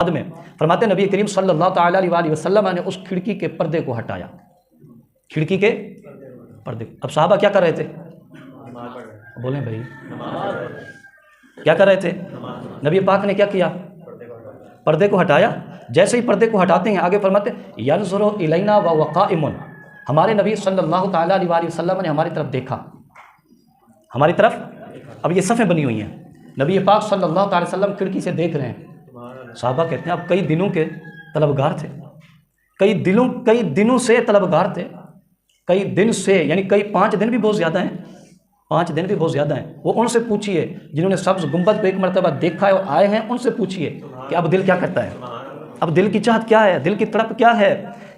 बाद में फरमाते नबी करीम सल्लल्लाहु ताला अलैहि वसल्लम ने उस खिड़की के पर्दे को हटाया, खिड़की के पर्दे। अब साहबा क्या कर रहे थे? बोलें भाई, क्या कर रहे थे? नबी पाक ने क्या किया? पर्दे को हटाया। जैसे ही पर्दे को हटाते हैं आगे फरमाते यंज़ुरु इलैना व वक़ाइमुन, हमारे नबी सल्लल्लाहु ताला अलैहि वसल्लम ने हमारी तरफ देखा, हमारी तरफ। अब ये सफ़ें बनी हुई हैं, नबी पाक सल्लल्लाहु ताला अलैहि वसल्लम खिड़की से देख रहे हैं। साहबा कहते हैं अब कई दिनों के तलबगार थे, कई दिनों से तलबगार थे, कई दिन से, यानी कई 5 दिन भी बहुत ज़्यादा हैं, 5 दिन भी बहुत ज़्यादा हैं। वो उनसे पूछिए जिन्होंने सब्ज़ गुंबद को एक मरतबा देखा है और आए हैं, उनसे पूछिए कि अब दिल क्या करता है, अब दिल की चाहत क्या है, दिल की तड़प क्या है।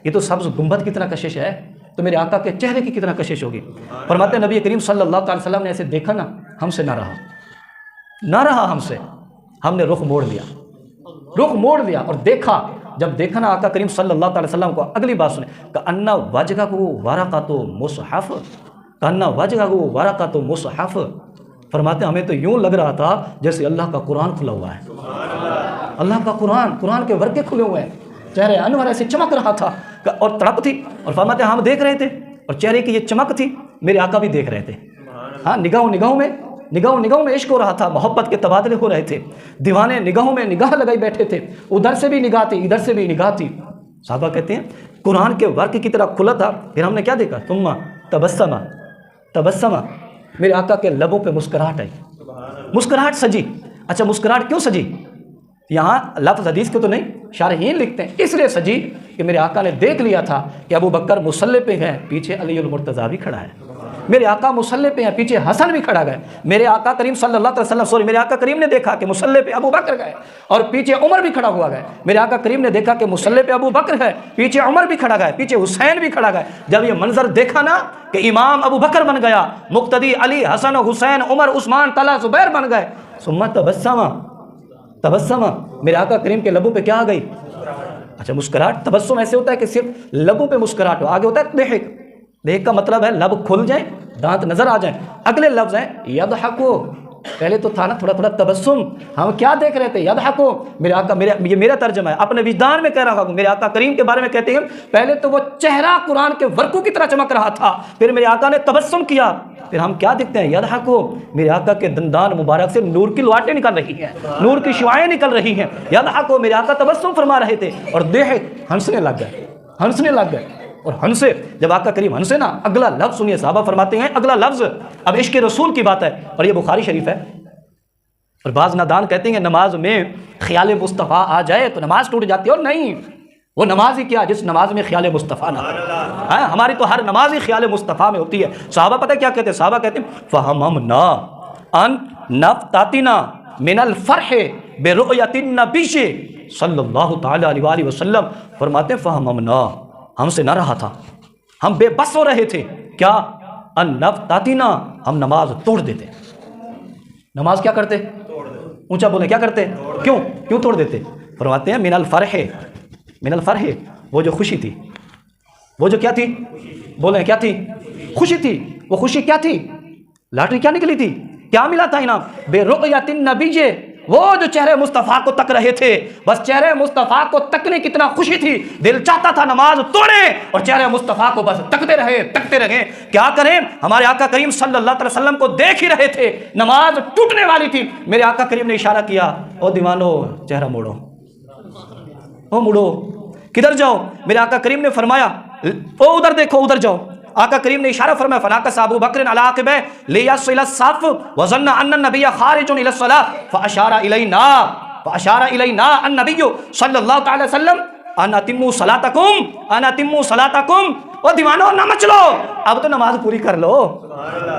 ये तो सब्ज़ गुंबद कितना कशिश है, तो मेरे आका के चेहरे की कितना कशिश होगी। फरमाते नबी करीम सल्लल्लाहु अलैहि वसल्लम ने ऐसे देखा ना, हमसे ना रहा हमसे, हमने रुख मोड़ लिया और देखा। जब देखा ना आका करीम सल्लल्लाहु अलैहि वसल्लम को, अगली बात सुने, कअन्ना वजहहु वरक़तु मुसहफ़, कअन्ना वजहहु वरक़तु मुसहफ़। फरमाते हमें तो यूँ लग रहा था जैसे अल्लाह का कुरान खुला हुआ है, अल्लाह का कुरान के वर्के खुले हुए हैं, चेहरे अनवर ऐसे चमक रहा था और तड़प थी। और फरमाते हम देख रहे थे और चेहरे की ये चमक थी, मेरे आका भी देख रहे थे। हाँ, निगाहों में इश्क हो रहा था, मोहब्बत के तबादले हो रहे थे, दीवाने निगाहों में निगाह लगाई बैठे थे, उधर से भी निगाह थी, इधर से भी निगाह थी। साहबा कहते हैं कुरान के वर्क की तरह खुला था। फिर हमने क्या देखा? तुम्मा तबस्समा, मेरे आका के लबों पे मुस्कुराहट आई, मुस्कुराहट सजी। अच्छा, मुस्कुराहट क्यों सजी? यहाँ लफ्ज़ हदीस के तो नहीं, शारहीन लिखते हैं इसलिए सजी कि मेरे आका ने देख लिया था कि अबू बकर मुसल्ले पे है, पीछे अली मुर्तज़ा भी खड़ा है, मेरे आका मुसल्ले पे हैं, पीछे हसन भी खड़ा है। मेरे आका करीम सल्लल्लाहु अलैहि वसल्लम मेरे आका करीम ने देखा कि मुसल्ले पे अबू बकर गए और पीछे उमर भी खड़ा हुआ गए। मेरे आका करीम ने देखा कि मुसल्ले पे अबू बकर है, पीछे उमर भी खड़ा गए, पीछे हुसैन भी खड़ा गए। जब ये मंजर देखा ना कि इमाम अबू बकर बन गया, मुक्तदी अली, हसन, हुसैन, उमर, उस्मान, तला, जुबैर बन गए, सुम्मा तबस्समा, मेरे आका करीम के लबों पे क्या आ गई? अच्छा, मुस्कुराहट। तबस्सुम ऐसे होता है कि सिर्फ लबों पे मुस्कुराहट हो, आगे होता है देख का मतलब है लब खुल जाए, दांत नजर आ जाए। अगले लफ्ज है यदहकु, पहले तो था ना थोड़ा थोड़ा तबस्सुम, हम क्या देख रहे थे? यदहकु, मेरे आका, ये मेरा तर्जमा है, अपने विजदान में कह रहा हूँ। मेरे आका करीम के बारे में कहते हैं पहले तो वो चेहरा कुरान के वर्कों की तरह चमक रहा था, फिर मेरे आका ने तबस्सुम किया, फिर हम क्या देखते हैं? यदहकु, मेरे आका के दंदान मुबारक से नूर की लुआटें निकल रही हैं, नूर की शुआएं निकल रही हैं। यदहकु, मेरे आका तबस्सुम फरमा रहे थे और देख हंसने लग गए। और हंसे, जब आका करीम हंसे ना, अगला लफ्ज़ सुनिए, साहबा फरमाते हैं अगला लफ्ज़, अब इश्क़ रसूल की बात है और ये बुखारी शरीफ है। और बाज़ नादान कहते हैं नमाज में ख्याल मुस्तफ़ा आ जाए तो नमाज टूट जाती है, और नहीं, वो नमाज ही क्या जिस नमाज में ख्याल मुस्तफ़ा ना है। हमारी तो हर नमाज ही ख्याल मुस्तफ़ा में होती है। साहबा पता है क्या कहते हैं? साहबा कहते हैं फ़हमना अन नफ़तातिना मिनल फ़रह बिरुयतिन नबी सल्लल्लाहु ताला अलैहि वसल्लम। फरमाते हैं फ़हमना, हमसे ना रहा था, हम बेबस हो रहे थे। क्या? अनफ़तातिना, हम नमाज तोड़ देते। नमाज क्या करते? ऊंचा बोले, क्या करते? क्यों तोड़ देते? फरमाते हैं मिनल फ़रह, वो जो खुशी थी, वो जो क्या थी? बोले क्या थी? खुशी थी। वो खुशी क्या थी? लॉटरी क्या निकली थी? क्या मिला था इनाम? बेरुयतिन नबी, वो जो चेहरे मुस्तफ़ा को तक रहे थे, बस चेहरे मुस्तफ़ा को तकने कितना खुशी थी, दिल चाहता था नमाज तोड़े और चेहरे मुस्तफ़ा को बस तकते रहे। क्या करें? हमारे आका करीम सल्लल्लाहु अलैहि वसल्लम को देख ही रहे थे, नमाज टूटने वाली थी। मेरे आका करीम ने इशारा किया, ओ दीवानो चेहरा मोड़ो, ओ मुड़ो, किधर जाओ? मेरे आका करीम ने फरमाया ओ उधर देखो, उधर जाओ। आका करीम ने इशारा फरमाया, फनाकस अबू बकर अला अक़बे लियसिल सफ़ व ज़न्ना अन्ना नबिय्य खारिजुन इला सलाह फअशारा इलैना अन्नबिय्यु सल्लल्लाहु तआला वसल्लम अन अतिम्मू सलातकुम। ओ दीवानो ना मच लो, अब तो नमाज पूरी कर लो,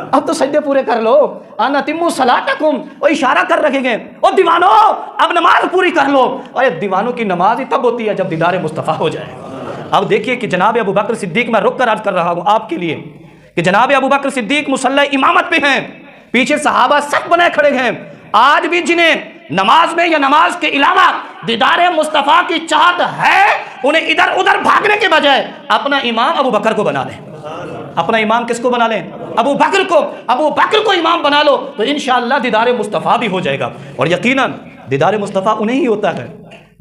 अब तो सजदे पूरे कर लो। अन अतिम्मू सलातकुम, वो इशारा कर रखेंगे, ओ दीवानो अब नमाज पूरी कर लो। अरे दीवानों की नमाज ही तब होती है जब दीदार मुस्तफ़ा हो जाए। अब देखिए कि जनाब अबू बकर सिद्दीक, मैं रुक कर अर्ज कर रहा हूँ आपके लिए कि जनाब अबू बकर सिद्दीक मुसल्ला इमामत पे हैं, पीछे सहाबा सब बनाए खड़े हैं। आज भी जिन्हें नमाज में या नमाज के अलावा दीदार मुस्तफ़ा की चाहत है, उन्हें इधर उधर भागने के बजाय अपना इमाम अबू बकर को बना लें। अपना इमाम किसको बना लें? अबू बकर को इमाम बना लो तो इंशाअल्लाह दीदार मुस्तफ़ा भी हो जाएगा। और यकीनन दीदार मुस्तफ़ा उन्हें ही होता है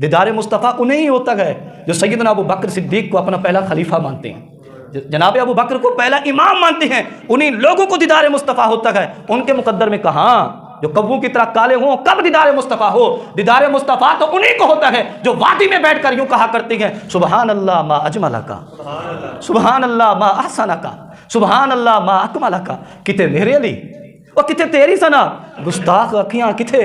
दीदार मुस्तफ़ा उन्हें ही होता है जो सैयदना अबू बकर सिद्दीक को अपना पहला खलीफा मानते हैं, जनाब अबू बकर को पहला इमाम मानते हैं। उन्हीं लोगों को दीदार मुस्तफ़ा होता है। उनके मुकद्दर में कहाँ जो कब्बों की तरह काले हों कब दीदार मुस्तफ़ा हो। दीदार मुस्तफ़ा तो उन्हीं को होता है जो वादी में बैठकर यूं कहा करती हैं, सुबहान अल्लाह मा अजमला का, सुबहान अल्लाह मा अहसना का, सुबहान अल्लाह मा अकमला का। किते मेरे अली और किते तेरी सना, गुस्ताख अखियाँ किथे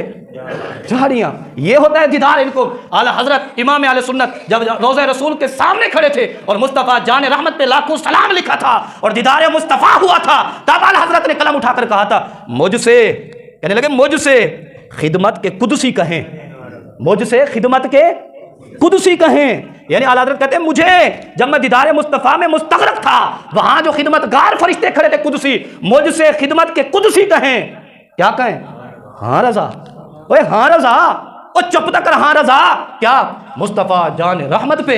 झाड़ियाँ। ये होता है दीदार इनको। आला हजरत इमाम आले सुन्नत जब रोज़े रसूल के सामने खड़े थे और मुस्तफ़ा जान रहमत पे लाखों सलाम लिखा था और दीदार मुस्तफ़ा हुआ था, तब आला हजरत ने कलम उठाकर कहा था, मुझसे कहने लगे मुझसे खिदमत के कुदसी कहें, मुझसे खिदमत के कुदसी कहें। यानी आला हज़रत कहते हैं मुझे जब मैं दीदार मुस्तफ़ा में मुस्तग़रक़ था, वहां जो खिदमतगार फरिश्ते खड़े थे कुदसी, मुझसे खिदमत के कुदसी कहें। क्या कहें? हाँ रजा, ओए हाँ रजा, ओ चुप तक कर, हाँ रजा। क्या? मुस्तफ़ा जान रहमत पे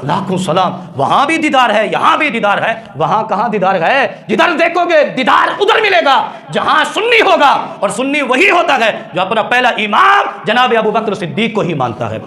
लाखों सलाम। वहां भी दीदार है, यहां भी दीदार है। वहां कहां दीदार है? जिधर देखोगे दीदार उधर मिलेगा जहां सुन्नी होगा, और सुन्नी वही होता है जो अपना पहला इमाम जनाब अबू बकर सिद्दीक को ही मानता है।